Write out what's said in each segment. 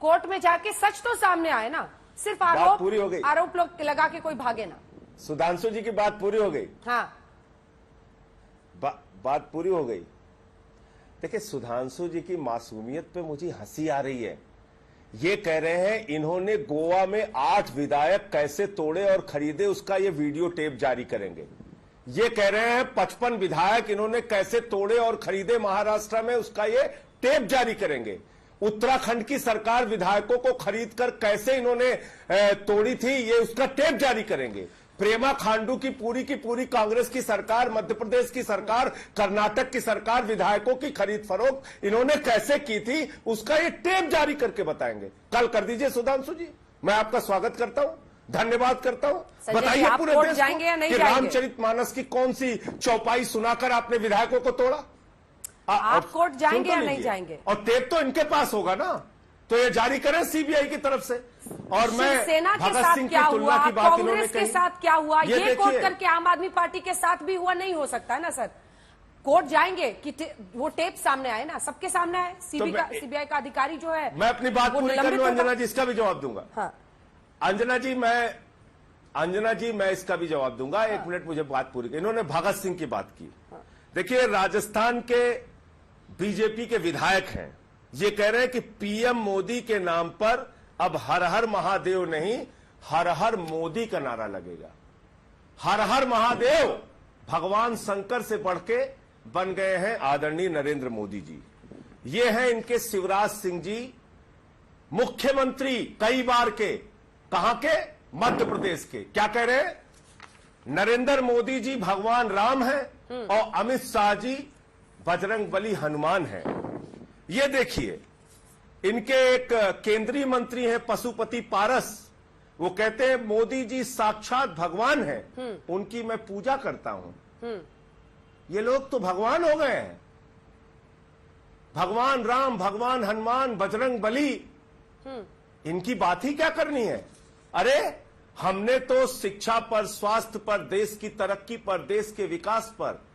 Court में जाके सच तो सामने आए ना, सिर्फ आरोप पूरी हो गई, आरोप लोग लगा के कोई भागे ना। सुधांशु जी की बात पूरी हो गई। हाँ बात पूरी हो गई। देखिए, सुधांशु जी की मासूमियत पे मुझे हंसी आ रही है। ये कह रहे हैं इन्होंने गोवा में 8 विधायक कैसे तोड़े और खरीदे, उसका ये वीडियो टेप जारी करेंगे। ये कह रहे हैं 55 विधायक इन्होंने कैसे तोड़े और खरीदे महाराष्ट्र में, उसका ये टेप जारी करेंगे। उत्तराखंड की सरकार विधायकों को खरीदकर कैसे इन्होंने तोड़ी थी, ये उसका टेप जारी करेंगे। प्रेमा खांडू की पूरी कांग्रेस की सरकार, मध्य प्रदेश की सरकार, कर्नाटक की सरकार विधायकों की खरीद फरोख्त इन्होंने कैसे की थी, उसका ये टेप जारी करके बताएंगे। कल कर दीजिए सुधांशु जी, मैं आपका स्वागत करता हूं, धन्यवाद करता हूं। बताइए पूरे देश को कि रामचरितमानस की कौन सी चौपाई सुनाकर आपने विधायकों को तोड़ा। आप कोर्ट जाएंगे या नहीं जाएंगे? और टेप तो इनके पास होगा ना, तो ये जारी करें सीबीआई की तरफ से। और मैं सेना के साथ क्या हुआ, कांग्रेस के साथ क्या हुआ, ये कोर्ट करके आम आदमी पार्टी के साथ भी हुआ, नहीं हो सकता है ना सर। कोर्ट जाएंगे कि वो टेप सामने आए ना, सबके सामने आए। सीबीआई का अधिकारी जो है, मैं अपनी बात पूरी कर लूं अंजना जी, इसका भी जवाब दूंगा। हाँ। अंजना जी मैं इसका भी जवाब दूंगा। हाँ। 1 मिनट मुझे बात पूरी कर। इन्होंने भगत सिंह की बात की। हाँ। देखिए, राजस्थान के बीजेपी के विधायक हैं, ये कह रहे हैं कि पीएम मोदी के नाम पर अब हर हर महादेव नहीं, हर हर मोदी का नारा लगेगा। हर हर महादेव भगवान शंकर से बढ़ के बन गए हैं आदरणीय नरेंद्र मोदी जी। ये हैं इनके शिवराज सिंह जी, मुख्यमंत्री कई बार के, कहां के? मध्य प्रदेश के। क्या कह रहे हैं? नरेंद्र मोदी जी भगवान राम हैं और अमित शाह जी बजरंगबली हनुमान हैं। ये देखिए, इनके एक केंद्रीय मंत्री हैं पशुपति पारस, वो कहते हैं मोदी जी साक्षात भगवान हैं, उनकी मैं पूजा करता हूं। ये लोग तो भगवान हो गए हैं। भगवान राम, भगवान हनुमान, बजरंगबली, इनकी बात ही क्या करनी है। अरे हमने तो शिक्षा पर, स्वास्थ्य पर, देश की तरक्की पर, देश के विकास पर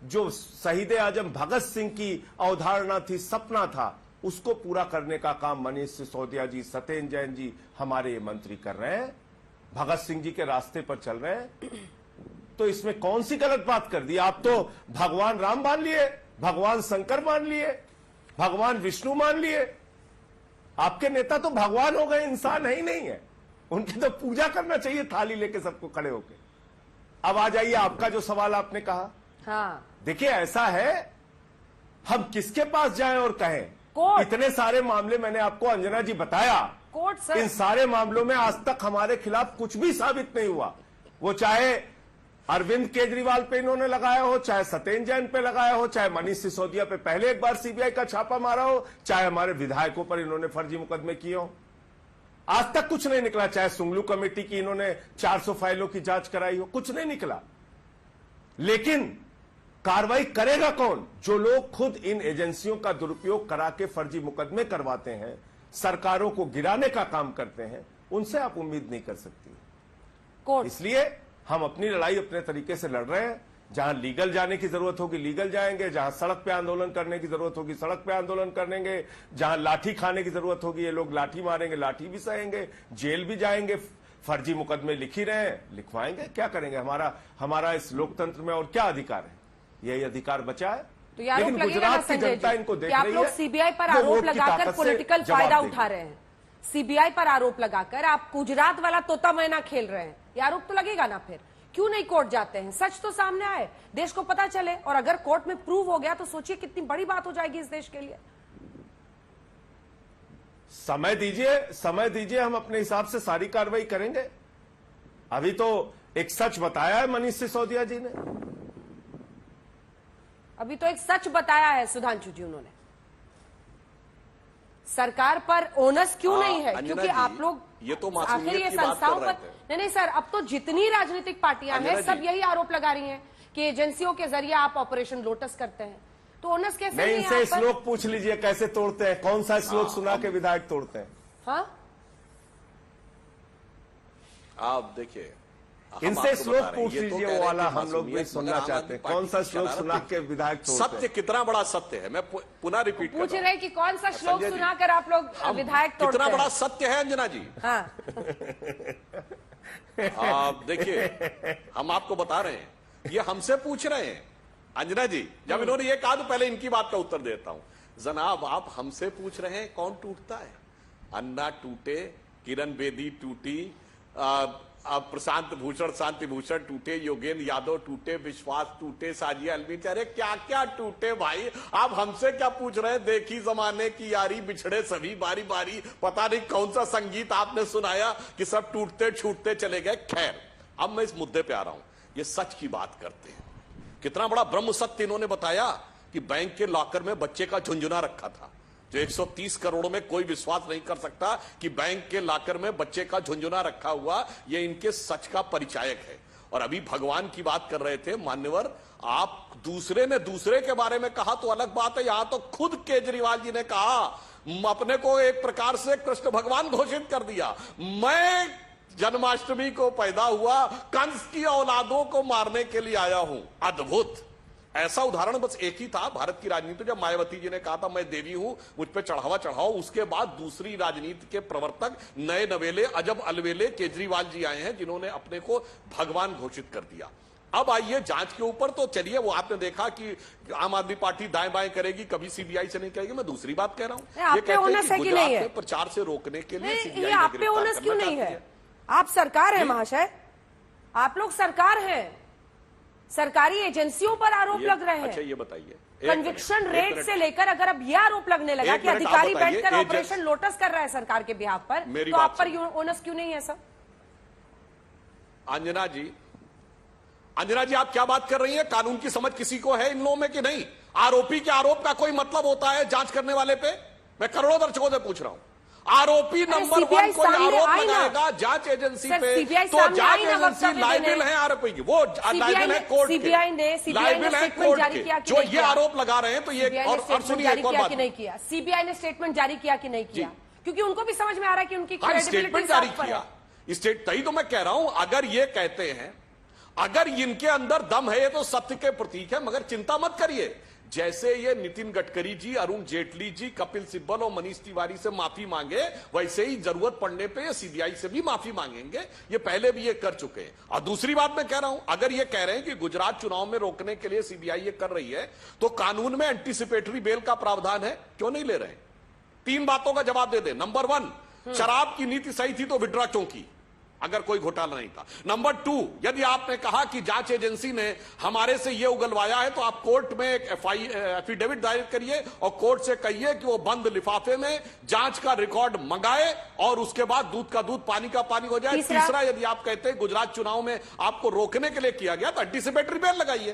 जो शहीद आजम भगत सिंह की अवधारणा थी, सपना था, उसको पूरा करने का काम मनीष सिसोदिया जी, सत्येंद्र जैन जी, हमारे ये मंत्री कर रहे हैं। भगत सिंह जी के रास्ते पर चल रहे हैं। तो इसमें कौन सी गलत बात कर दी? आप तो भगवान राम मान लिए, भगवान शंकर मान लिए, भगवान विष्णु मान लिए। आपके नेता तो भगवान हो गए, इंसान है ही नहीं है। उनकी तो पूजा करना चाहिए थाली लेके सबको खड़े होके। अब आ जाइए आपका जो सवाल आपने कहा। हाँ। देखिए, ऐसा है, हम किसके पास जाएं और कहें? कोर्ट। इतने सारे मामले मैंने आपको अंजना जी बताया। Court sir. इन सारे मामलों में आज तक हमारे खिलाफ कुछ भी साबित नहीं हुआ। वो चाहे अरविंद केजरीवाल पे इन्होंने लगाया हो, चाहे सत्येंद्र जैन पे लगाया हो, चाहे मनीष सिसोदिया पे पहले एक बार सीबीआई का छापा मारा हो, चाहे हमारे विधायकों पर इन्होंने फर्जी मुकदमे किए हो, आज तक कुछ नहीं निकला। चाहे सुंगलू कमेटी की इन्होंने 400 फाइलों की जांच कराई हो, कुछ नहीं निकला। लेकिन कार्रवाई करेगा कौन? जो लोग खुद इन एजेंसियों का दुरुपयोग करा के फर्जी मुकदमे करवाते हैं, सरकारों को गिराने का काम करते हैं, उनसे आप उम्मीद नहीं कर सकती। इसलिए हम अपनी लड़ाई अपने तरीके से लड़ रहे हैं। जहां लीगल जाने की जरूरत होगी लीगल जाएंगे, जहां सड़क पे आंदोलन करने की जरूरत होगी सड़क पे आंदोलन करेंगे, जहां लाठी खाने की जरूरत होगी ये लोग लाठी मारेंगे, लाठी भी सहेंगे, जेल भी जाएंगे। फर्जी मुकदमे लिख ही रहे हैं, लिखवाएंगे, क्या करेंगे? हमारा इस लोकतंत्र में और क्या अधिकार है? यही अधिकार बचा है। तो यार लेकिन गुजरात की जनता इनको देख रही है। आप लोग सीबीआई पर आरोप लगाकर पॉलिटिकल फायदा उठा रहे हैं। सीबीआई पर आरोप लगाकर आप गुजरात वाला तोता मैना खेल रहे हैं। ये आरोप तो लगेगा ना। फिर क्यों नहीं कोर्ट जाते हैं? सच तो सामने आए, देश को पता चले, और अगर कोर्ट में प्रूव हो गया तो सोचिए कितनी बड़ी बात हो जाएगी इस देश के लिए। समय दीजिए, हम अपने हिसाब से सारी कार्रवाई करेंगे। अभी तो एक सच बताया है मनीष सिसोदिया जी ने। अभी तो एक सच बताया है सुधांशु जी उन्होंने। सरकार पर ओनस क्यों नहीं है? क्योंकि आप लोग ये तो आखिर ये संस्थाओं पर नहीं सर, अब तो जितनी राजनीतिक पार्टियां हैं सब यही आरोप लगा रही हैं कि एजेंसियों के जरिए आप ऑपरेशन लोटस करते हैं। तो ओनस कैसे नहीं? इनसे श्लोक पूछ लीजिए कैसे तोड़ते हैं, कौन सा श्लोक सुना के विधायक तोड़ते हैं। हाँ, आप देखिए, इनसे आपको श्लोक बता रहे हैं, पूछ ये तो लीजिए कह वो रहे हैं वाला कि हम लोग भी मासूमियत, सुनना मगर आम चाहते आदमी हैं। कौन सा पार्टी श्लोक की सुना के विधायक तोड़ते हैं? सत्य कितना बड़ा सत्य है, मैं पुनः रिपीट कर पूछ रहा हूं। रहे हैं कि कौन सा श्लोक संजय जी, सुनाकर आप लोग विधायक तोड़ते कितना हैं? बड़ा सत्य है अंजना जी। हाँ, देखिए हम आपको बता रहे हैं, ये हमसे पूछ रहे हैं अंजना जी। जब इन्होंने ये कहा तो पहले इनकी बात का उत्तर देता हूं। जनाब आप हमसे पूछ रहे हैं कौन टूटता है? अन्ना टूटे, किरण बेदी टूटी, प्रशांत भूषण शांति भूषण टूटे, योगेंद्र यादव टूटे, विश्वास टूटे, साजिया अलवी, अरे क्या क्या टूटे भाई। आप हमसे क्या पूछ रहे हैं? देखी जमाने की यारी, बिछड़े सभी बारी बारी। पता नहीं कौन सा संगीत आपने सुनाया कि सब टूटते छूटते चले गए। खैर अब मैं इस मुद्दे पे आ रहा हूं। ये सच की बात करते हैं। कितना बड़ा ब्रह्म सत्य इन्होंने बताया कि बैंक के लॉकर में बच्चे का झुंझुना रखा था, जो 130 करोड़ में कोई विश्वास नहीं कर सकता कि बैंक के लॉकर में बच्चे का झुंझुना रखा हुआ। ये इनके सच का परिचायक है। और अभी भगवान की बात कर रहे थे मान्यवर, आप दूसरे ने दूसरे के बारे में कहा तो अलग बात है, यहां तो खुद केजरीवाल जी ने कहा, अपने को एक प्रकार से कृष्ण भगवान घोषित कर दिया। मैं जन्माष्टमी को पैदा हुआ, कंस की औलादों को मारने के लिए आया हूं। अद्भुत। ऐसा उदाहरण बस एक ही था भारत की राजनीति, जब मायावती जी ने कहा था मैं देवी हूं, मुझ पे चढ़ावा चढ़ाओ। उसके बाद दूसरी राजनीति के प्रवर्तक, नए नवेले, अजब अलवेले केजरीवाल जी आए हैं, जिन्होंने अपने को भगवान घोषित कर दिया। अब आइए जांच के ऊपर तो चलिए, वो आपने देखा कि आम आदमी पार्टी दाएं बाएं करेगी, कभी सीबीआई से नहीं करेगी। मैं दूसरी बात कह रहा हूं, ये कहते हैं कि गुजरात में प्रचार से रोकने के लिए ये आप पे ओनस क्यों नहीं है? आप सरकार है महाशय, आप लोग सरकार हैं, सरकारी एजेंसियों पर आरोप लग रहे हैं। अच्छा ये बताइए, कन्विक्शन रेट से लेकर अगर अब यह आरोप लगने लगा कि अधिकारी बैठकर ऑपरेशन लोटस कर रहा है सरकार के बिहाफ पर, तो आप पर ओनस क्यों नहीं है सर? अंजना जी आप क्या बात कर रही हैं? कानून की समझ किसी को है इन लोगों में कि नहीं? आरोपी के आरोप का कोई मतलब होता है जांच करने वाले पे? मैं करोड़ों दर्शकों से पूछ रहा हूं। आरोपी नंबर 1 कोई आरोप लगाएगा जांच एजेंसी पे, तो जांच एजेंसी लाइबिल है आरोपी की, वो लाइबिल है कोर्ट के, लाइबिल है कोर्ट के। जो ये आरोप लगा रहे हैं तो ये, और सुनिए एक और बात, नहीं किया सीबीआई ने स्टेटमेंट जारी किया कि नहीं किया? क्योंकि उनको भी समझ में आ रहा है कि उनकी स्टेटमेंट जारी किया, स्टेट तभी तो मैं कह रहा हूं, अगर ये कहते हैं, अगर इनके अंदर दम है, ये तो सत्य के प्रतीक है। मगर चिंता मत करिए, जैसे ये नितिन गडकरी जी, अरुण जेटली जी, कपिल सिब्बल और मनीष तिवारी से माफी मांगे, वैसे ही जरूरत पड़ने पे ये सीबीआई से भी माफी मांगेंगे। ये पहले भी ये कर चुके हैं। और दूसरी बात मैं कह रहा हूं, अगर ये कह रहे हैं कि गुजरात चुनाव में रोकने के लिए सीबीआई ये कर रही है, तो कानून में एंटीसिपेटरी बेल का प्रावधान है, क्यों नहीं ले रहे? 3 बातों का जवाब दे दे। नंबर 1, शराब की नीति सही थी तो विड्रॉ क्यों की, अगर कोई घोटाला नहीं था? नंबर 2, यदि आपने कहा कि जांच एजेंसी ने हमारे से यह उगलवाया है, तो आप कोर्ट में एक एफिडेविट दायर करिए और कोर्ट से कहिए कि वो बंद लिफाफे में जांच का रिकॉर्ड मंगाए और उसके बाद दूध का दूध पानी का पानी हो जाए। तीसरा, यदि आप कहते हैं गुजरात चुनाव में आपको रोकने के लिए किया गया, तो एंटीसिपेटरी बेल लगाइए।